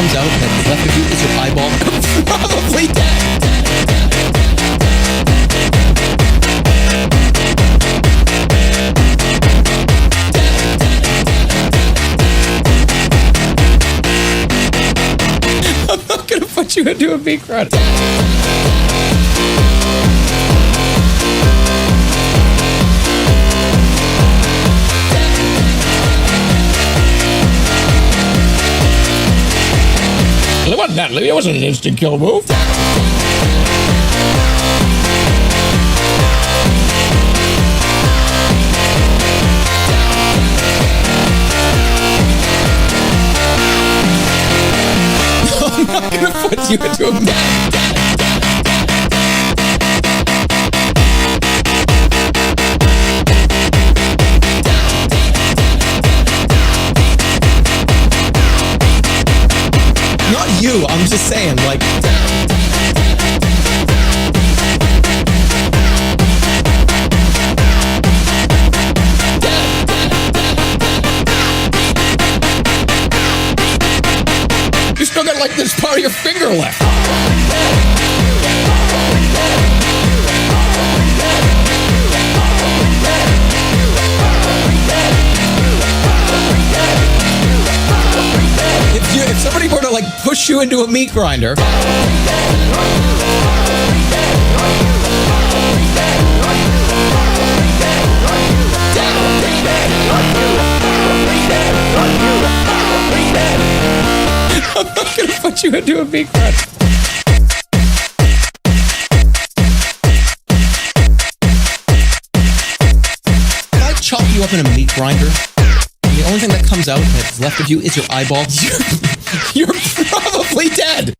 comes out that's left of you is your eyeball. Probably dead. I'm not gonna put you into a meat grinder. It wasn't that, Louis. It wasn't an instant kill move. I'm not gonna put you into a Not you, I'm just saying, like... You still got, like, this part of your finger left. If somebody were to, like, push you into a meat grinder... I'm not gonna put you into a meat grinder. If I chop you up in a meat grinder, and the only thing that comes out that's left of you is your eyeball, you're probably dead.